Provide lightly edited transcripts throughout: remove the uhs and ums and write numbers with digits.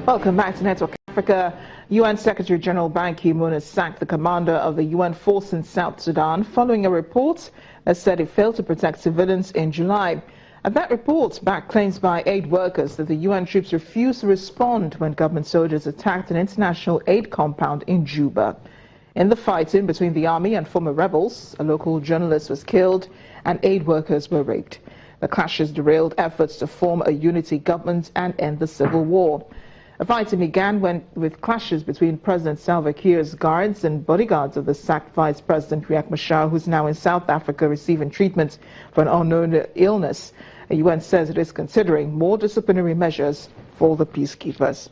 Welcome back to Network Africa. UN Secretary General Ban Ki-moon has sacked the commander of the UN force in South Sudan following a report that said it failed to protect civilians in July. And that report backed claims by aid workers that the UN troops refused to respond when government soldiers attacked an international aid compound in Juba. In the fighting between the army and former rebels, a local journalist was killed and aid workers were raped. The clashes derailed efforts to form a unity government and end the civil war. The fighting began with clashes between President Salva Kiir's guards and bodyguards of the sacked Vice President Riek Machar, who's now in South Africa receiving treatment for an unknown illness. The UN says it is considering more disciplinary measures for the peacekeepers.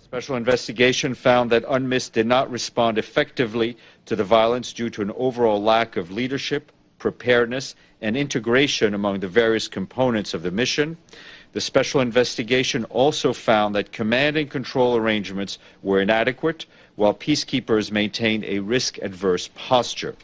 Special investigation found that UNMISS did not respond effectively to the violence due to an overall lack of leadership, preparedness, and integration among the various components of the mission. The special investigation also found that command and control arrangements were inadequate, while peacekeepers maintained a risk-adverse posture.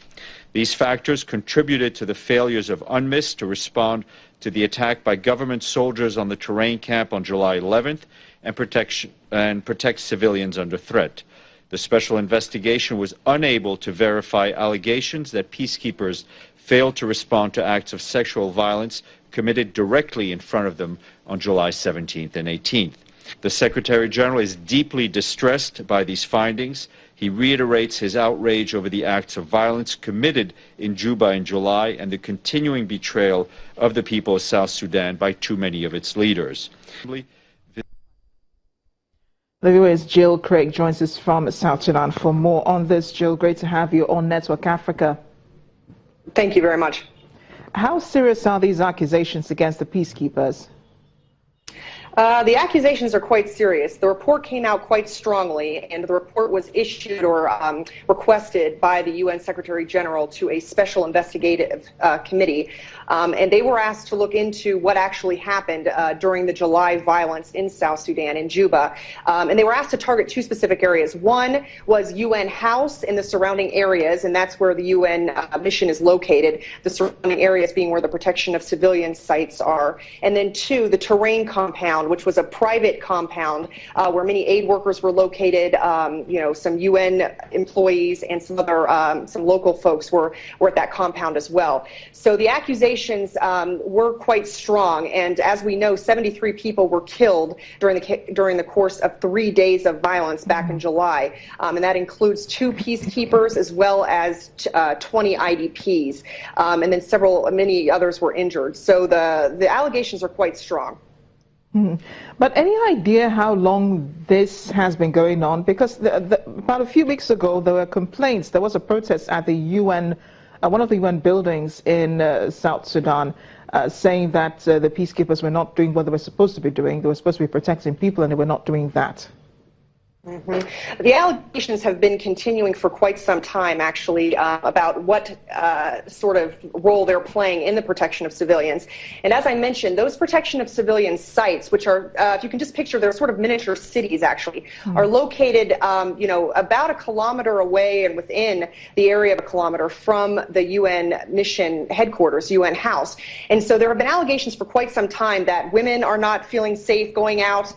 These factors contributed to the failures of UNMISS to respond to the attack by government soldiers on the terrain camp on July 11th and protect civilians under threat. The special investigation was unable to verify allegations that peacekeepers failed to respond to acts of sexual violence committed directly in front of them on July 17th and 18th. The Secretary General is deeply distressed by these findings. He reiterates his outrage over the acts of violence committed in Juba in July and the continuing betrayal of the people of South Sudan by too many of its leaders. The viewers, Jill Craig joins us from South Sudan for more on this. Jill, great to have you on Network Africa. Thank you very much. How serious are these accusations against the peacekeepers? The accusations are quite serious. The report came out quite strongly, and the report was issued or requested by the UN Secretary General to a special investigative committee. And they were asked to look into what actually happened during the July violence in South Sudan, in Juba. And they were asked to target two specific areas. One was UN House and the surrounding areas, and that's where the UN mission is located, the surrounding areas being where the protection of civilian sites are. And then two, the terrain compound, which was a private compound where many aid workers were located, some UN employees and some other, some local folks were at that compound as well. So the accusations were quite strong, and as we know, 73 people were killed during the course of 3 days of violence back in July, and that includes 2 peacekeepers as well as 20 IDPs, and then many others were injured. So the allegations are quite strong. But any idea how long this has been going on? Because about a few weeks ago, there were complaints. There was a protest at the UN, one of the UN buildings in South Sudan, saying that the peacekeepers were not doing what they were supposed to be doing. They were supposed to be protecting people, and they were not doing that. The allegations have been continuing for quite some time, actually, about what sort of role they're playing in the protection of civilians. And as I mentioned, those protection of civilian sites, which are, if you can just picture, they're sort of miniature cities, actually, are located, about a kilometer away and within the area of a kilometer from the UN mission headquarters, UN House. And so there have been allegations for quite some time that women are not feeling safe going out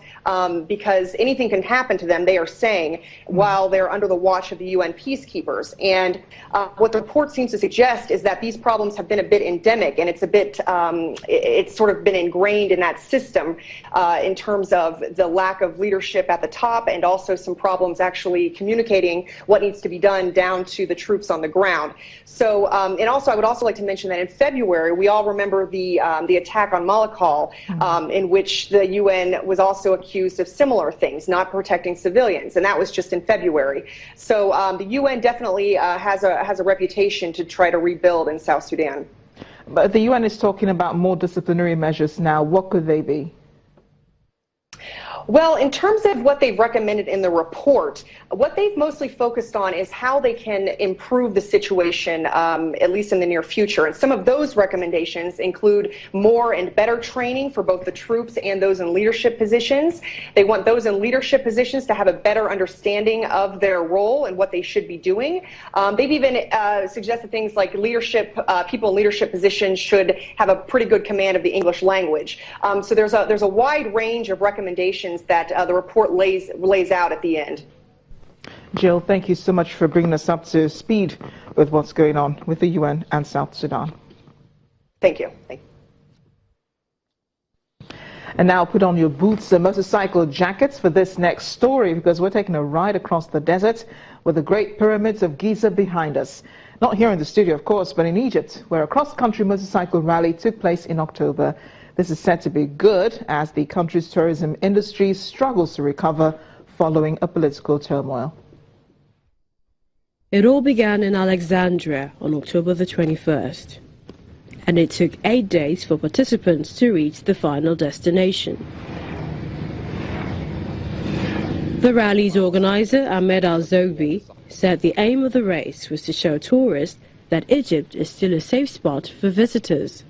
because anything can happen to them, they are saying, while they're under the watch of the UN peacekeepers. And what the report seems to suggest is that these problems have been a bit endemic, and it's a bit, it's sort of been ingrained in that system in terms of the lack of leadership at the top, and also some problems actually communicating what needs to be done down to the troops on the ground. So, and also I would also like to mention that in February, we all remember the attack on Malakal, in which the UN was also accused of similar things, not protecting civilians, and that was just in February. So the UN definitely has a reputation to try to rebuild in South Sudan. But the UN is talking about more disciplinary measures now. What could they be? Well, in terms of what they've recommended in the report, what they've mostly focused on is how they can improve the situation, at least in the near future. And some of those recommendations include more and better training for both the troops and those in leadership positions. They want those in leadership positions to have a better understanding of their role and what they should be doing. They've even suggested things like people in leadership positions should have a pretty good command of the English language. So there's a wide range of recommendations that the report lays out at the end. Jill, thank you so much for bringing us up to speed with what's going on with the UN and South Sudan. Thank you. And now put on your boots and motorcycle jackets for this next story, because we're taking a ride across the desert with the Great Pyramids of Giza behind us. Not here in the studio, of course, but in Egypt, where a cross-country motorcycle rally took place in October. This is said to be good as the country's tourism industry struggles to recover following a political turmoil. It all began in Alexandria on October the 21st, and it took 8 days for participants to reach the final destination. The rally's organizer, Ahmed Al-Zobi, said the aim of the race was to show tourists that Egypt is still a safe spot for visitors.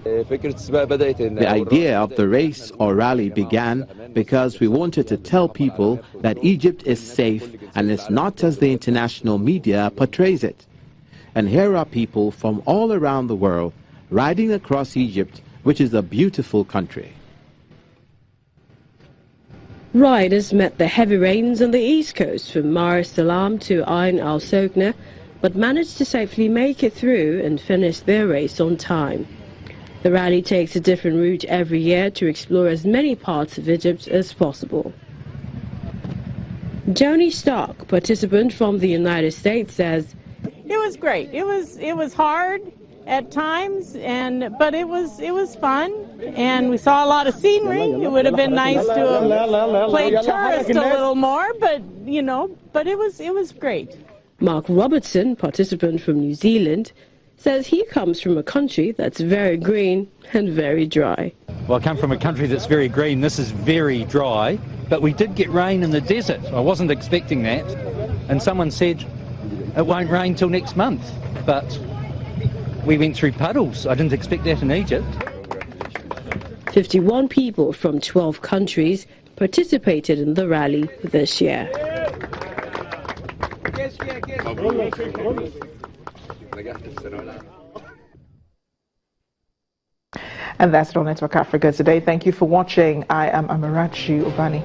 The idea of the race or rally began because we wanted to tell people that Egypt is safe and it's not as the international media portrays it. And here are people from all around the world riding across Egypt, which is a beautiful country. Riders met the heavy rains on the east coast from Mar es-Salaam to Ain al-Sokna, but managed to safely make it through and finish their race on time. The rally takes a different route every year to explore as many parts of Egypt as possible. Joni Stark, participant from the United States, says, "It was great. It was hard at times, but it was fun, and we saw a lot of scenery. It would have been nice to have played tourist a little more, but it was great." Mark Robertson, participant from New Zealand, says he comes from a country that's very green and very dry. Well, I come from a country that's very green. This is very dry, but we did get rain in the desert. I wasn't expecting that, and someone said it won't rain till next month, but we went through puddles. I didn't expect that in Egypt. 51 people from 12 countries participated in the rally this year. And that's it on Network Africa today. Thank you for watching. I am Amarachi Obani.